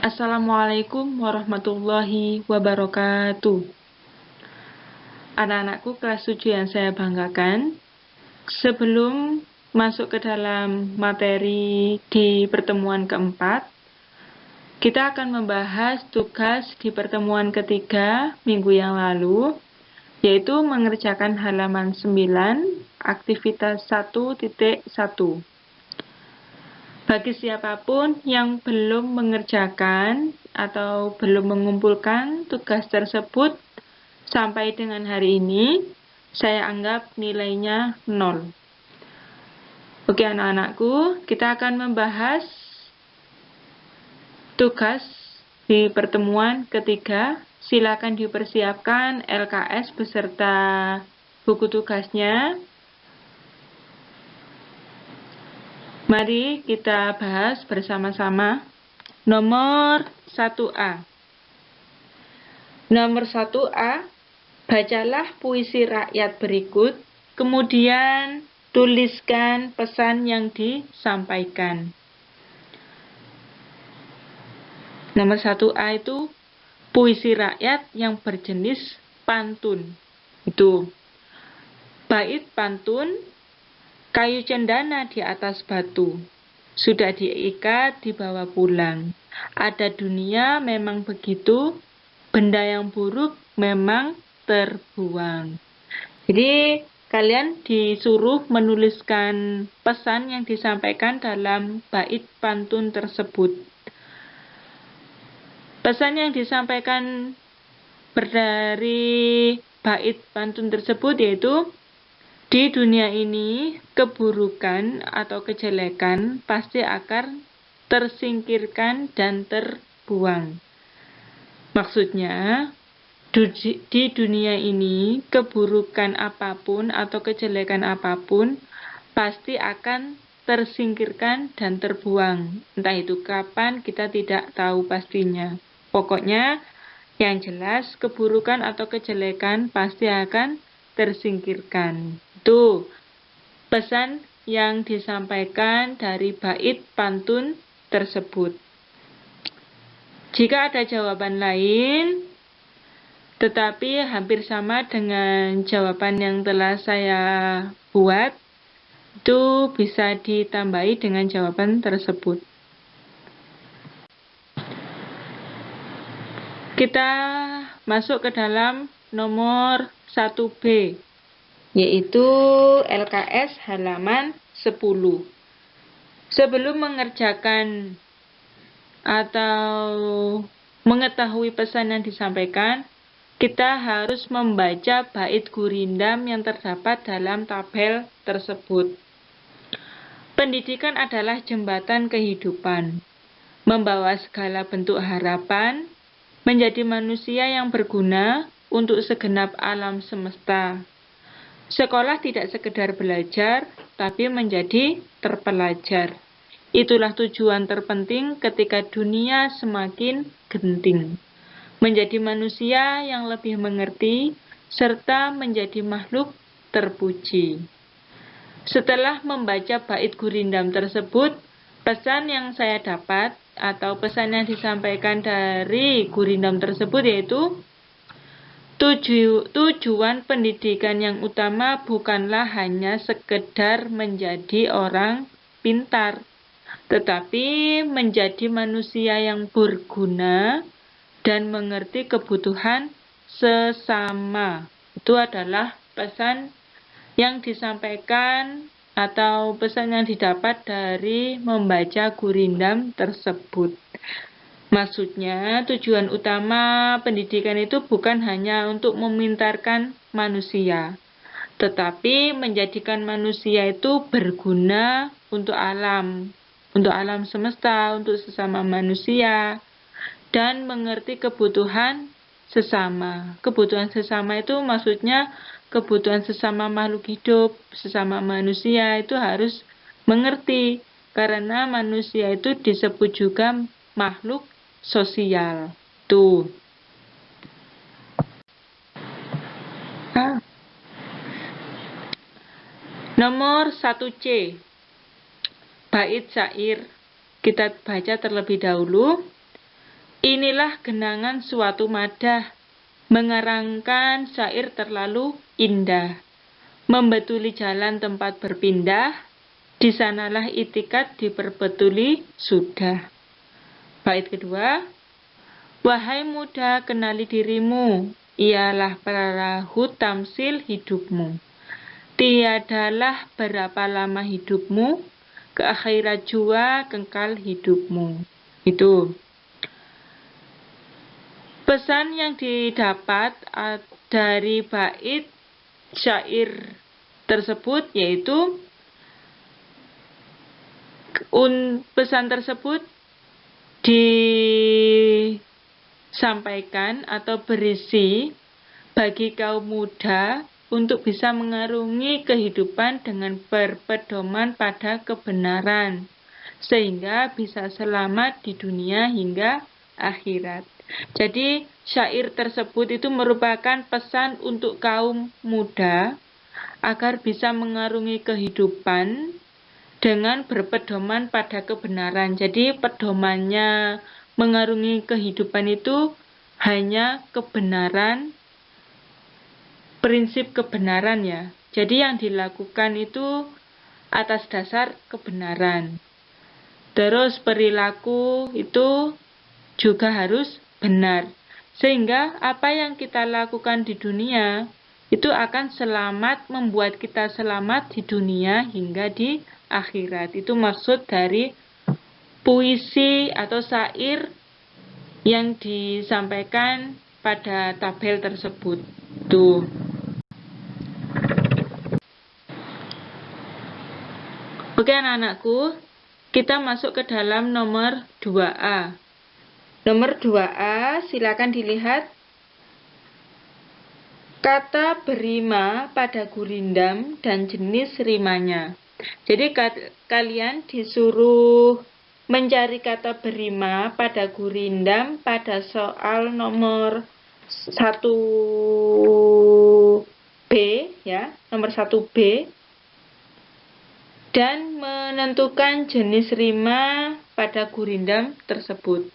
Assalamualaikum warahmatullahi wabarakatuh. Anak-anakku kelas 7 yang saya banggakan, sebelum masuk ke dalam materi di pertemuan keempat, kita akan membahas tugas di pertemuan ketiga minggu yang lalu, yaitu mengerjakan halaman 9, aktivitas 1.1. Bagi siapapun yang belum mengerjakan atau belum mengumpulkan tugas tersebut sampai dengan hari ini, saya anggap nilainya 0. Oke anak-anakku, kita akan membahas tugas di pertemuan ketiga. Silakan dipersiapkan LKS beserta buku tugasnya. Mari kita bahas bersama-sama. Nomor 1A. Nomor 1A, bacalah puisi rakyat berikut, kemudian tuliskan pesan yang disampaikan. Nomor 1A itu puisi rakyat yang berjenis pantun. Itu bait pantun. Kayu cendana di atas batu, sudah diikat dibawa pulang. Ada dunia memang begitu, benda yang buruk memang terbuang. Jadi kalian disuruh menuliskan pesan yang disampaikan dalam bait pantun tersebut. Pesan yang disampaikan dari bait pantun tersebut yaitu, di dunia ini, keburukan atau kejelekan pasti akan tersingkirkan dan terbuang. Maksudnya, di dunia ini, keburukan apapun atau kejelekan apapun pasti akan tersingkirkan dan terbuang. Entah itu kapan, kita tidak tahu pastinya. Pokoknya, yang jelas, keburukan atau kejelekan pasti akan tersingkirkan. Itu pesan yang disampaikan dari bait pantun tersebut. Jika ada jawaban lain, tetapi hampir sama dengan jawaban yang telah saya buat, itu bisa ditambahi dengan jawaban tersebut. Kita masuk ke dalam nomor 1B, yaitu LKS halaman 10. Sebelum mengerjakan atau mengetahui pesan yang disampaikan, kita harus membaca bait gurindam yang terdapat dalam tabel tersebut. Pendidikan adalah jembatan kehidupan, membawa segala bentuk harapan, menjadi manusia yang berguna untuk segenap alam semesta. Sekolah tidak sekedar belajar, tapi menjadi terpelajar. Itulah tujuan terpenting ketika dunia semakin genting. Menjadi manusia yang lebih mengerti, serta menjadi makhluk terpuji. Setelah membaca bait gurindam tersebut, pesan yang saya dapat atau pesan yang disampaikan dari gurindam tersebut yaitu, tujuan pendidikan yang utama bukanlah hanya sekedar menjadi orang pintar, tetapi menjadi manusia yang berguna dan mengerti kebutuhan sesama. Itu adalah pesan yang disampaikan atau pesan yang didapat dari membaca gurindam tersebut. Maksudnya, tujuan utama pendidikan itu bukan hanya untuk memintarkan manusia, tetapi menjadikan manusia itu berguna untuk alam semesta, untuk sesama manusia, dan mengerti kebutuhan sesama. Kebutuhan sesama itu maksudnya kebutuhan sesama makhluk hidup, sesama manusia itu harus mengerti, karena manusia itu disebut juga makhluk sosial. Tuh. Nomor 1C. Bait syair. Kita baca terlebih dahulu. Inilah genangan suatu madah, mengarangkan syair terlalu indah. Membetuli jalan tempat berpindah, di sanalah itikat diperbetuli sudah. Bait kedua, wahai muda kenali dirimu, ialah perahu tamsil hidupmu. Tiadalah berapa lama hidupmu, ke akhirat jua kekal hidupmu. Itu. Pesan yang didapat dari bait syair tersebut yaitu pesan tersebut disampaikan atau berisi bagi kaum muda untuk bisa mengarungi kehidupan dengan berpedoman pada kebenaran sehingga bisa selamat di dunia hingga akhirat. Jadi syair tersebut itu merupakan pesan untuk kaum muda agar bisa mengarungi kehidupan dengan berpedoman pada kebenaran. Jadi pedomannya mengarungi kehidupan itu hanya kebenaran, prinsip kebenaran ya. Jadi yang dilakukan itu atas dasar kebenaran. Terus perilaku itu juga harus benar. Sehingga apa yang kita lakukan di dunia itu akan selamat, membuat kita selamat di dunia hingga di akhirat. Itu maksud dari puisi atau syair yang disampaikan pada tabel tersebut. Tuh. Oke anak-anakku, kita masuk ke dalam nomor 2A. Nomor 2A, silakan dilihat. Kata berima pada gurindam dan jenis rimanya. Jadi kalian disuruh mencari kata berima pada gurindam pada soal nomor 1B ya, nomor 1B, dan menentukan jenis rima pada gurindam tersebut.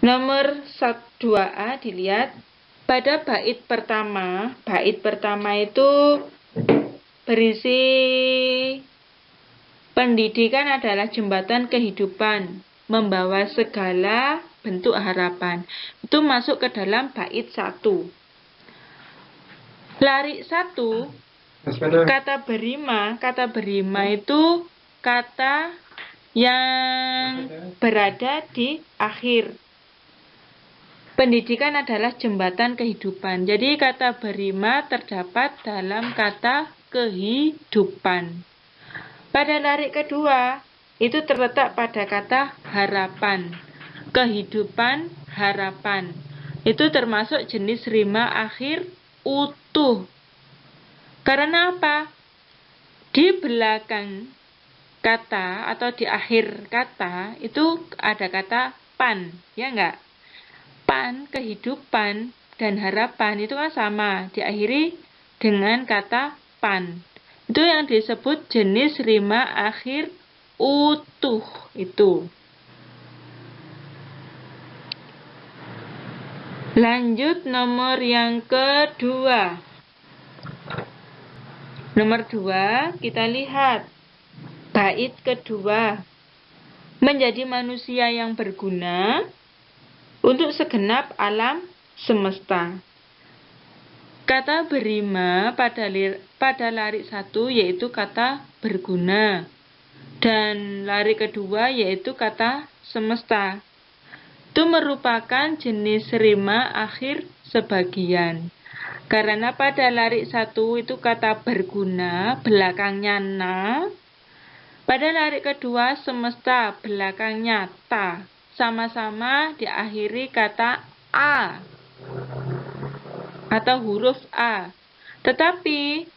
Nomor 2A dilihat. Pada bait pertama itu berisi pendidikan adalah jembatan kehidupan, membawa segala bentuk harapan. Itu masuk ke dalam bait 1. Larik 1, kata berima itu kata yang berada di akhir. Pendidikan adalah jembatan kehidupan. Jadi kata berima terdapat dalam kata kehidupan. Pada larik kedua, itu terletak pada kata harapan. Kehidupan, harapan. Itu termasuk jenis rima akhir utuh. Karena apa? Di belakang kata atau di akhir kata itu ada kata pan, ya enggak? Pan, kehidupan, dan harapan itu kan sama, diakhiri dengan kata pan. Itu yang disebut jenis rima akhir utuh itu. Lanjut nomor yang kedua. Nomor 2, kita lihat bait kedua. Menjadi manusia yang berguna untuk segenap alam semesta. Kata berima pada larik 1 yaitu kata berguna. Dan larik kedua yaitu kata semesta. Itu merupakan jenis rima akhir sebagian. Karena pada larik 1 itu kata berguna, belakangnya na. Pada larik kedua semesta, belakangnya ta. Sama-sama diakhiri kata A atau huruf A. Tetapi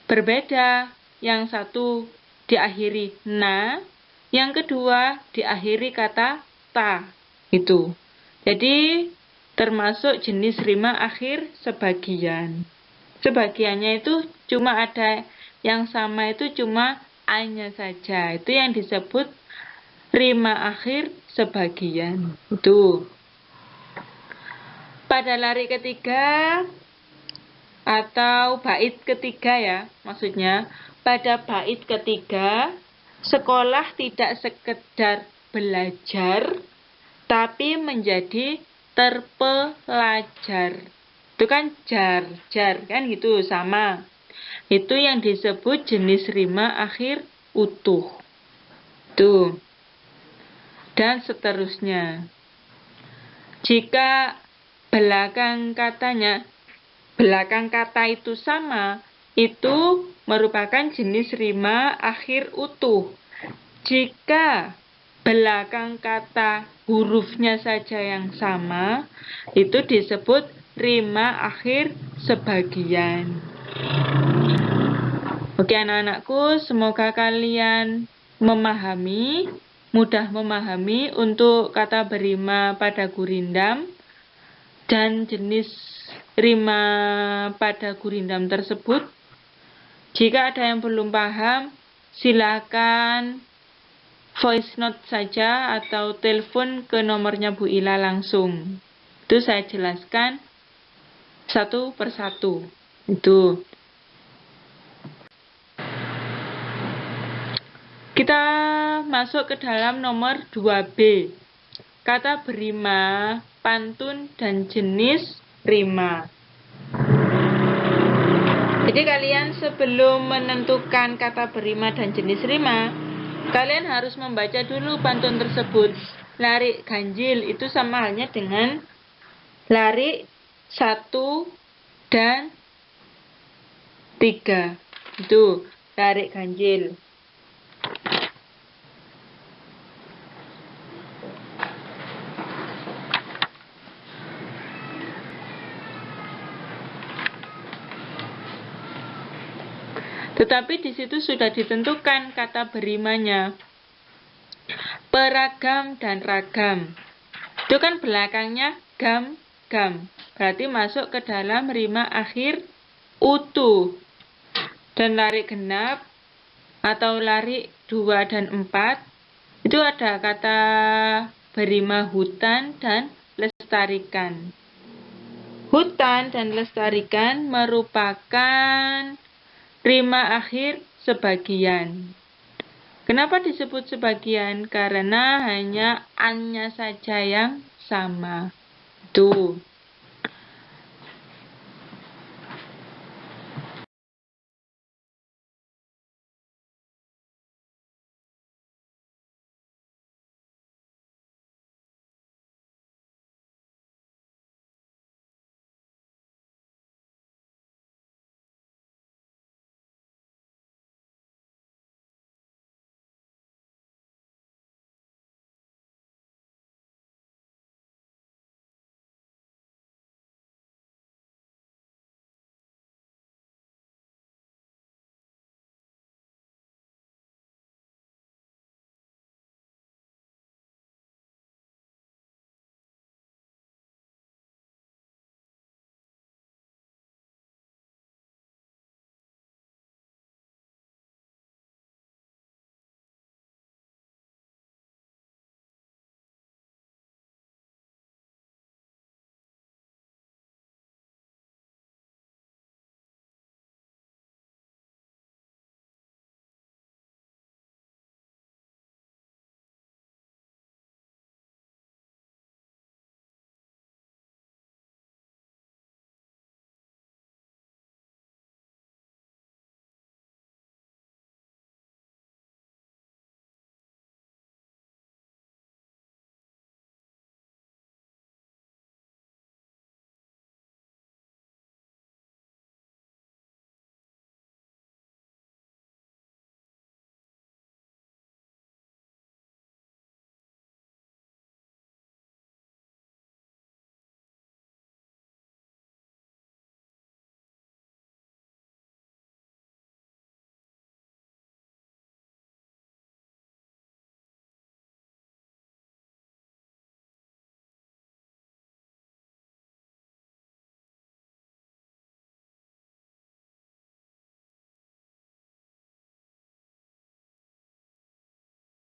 berbeda, yang satu diakhiri na, yang kedua diakhiri kata ta. Itu. Jadi termasuk jenis rima akhir sebagian. Sebagiannya itu cuma ada yang sama, itu cuma A-nya saja. Itu yang disebut rima akhir sebagian. Itu. Pada lari ketiga atau bait ketiga ya, maksudnya pada bait ketiga, sekolah tidak sekedar belajar, tapi menjadi terpelajar. Itu kan jar kan gitu, sama. Itu yang disebut jenis rima akhir utuh. Tuh. Dan seterusnya. Jika belakang kata itu sama, itu merupakan jenis rima akhir utuh. Jika belakang kata hurufnya saja yang sama, itu disebut rima akhir sebagian. Oke anak-anakku, semoga kalian mudah memahami untuk kata berima pada gurindam dan jenis rima pada gurindam tersebut. Jika ada yang belum paham, silakan voice note saja atau telepon ke nomornya Bu Ila langsung. Itu saya jelaskan satu persatu. Itu. Kita masuk ke dalam nomor 2B. Kata berima, pantun, dan jenis rima. Jadi kalian sebelum menentukan kata berima dan jenis rima, kalian harus membaca dulu pantun tersebut. Lari ganjil itu sama halnya dengan lari 1 dan 3. Itu lari ganjil. Tetapi di situ sudah ditentukan kata berimanya. Peragam dan ragam. Itu kan belakangnya gam. Berarti masuk ke dalam rima akhir utuh. Dan lari genap atau lari 2 dan 4 itu ada kata berima hutan dan lestarikan. Hutan dan lestarikan merupakan rima akhir sebagian. Kenapa disebut sebagian? Karena hanya an-nya saja yang sama. Tuh.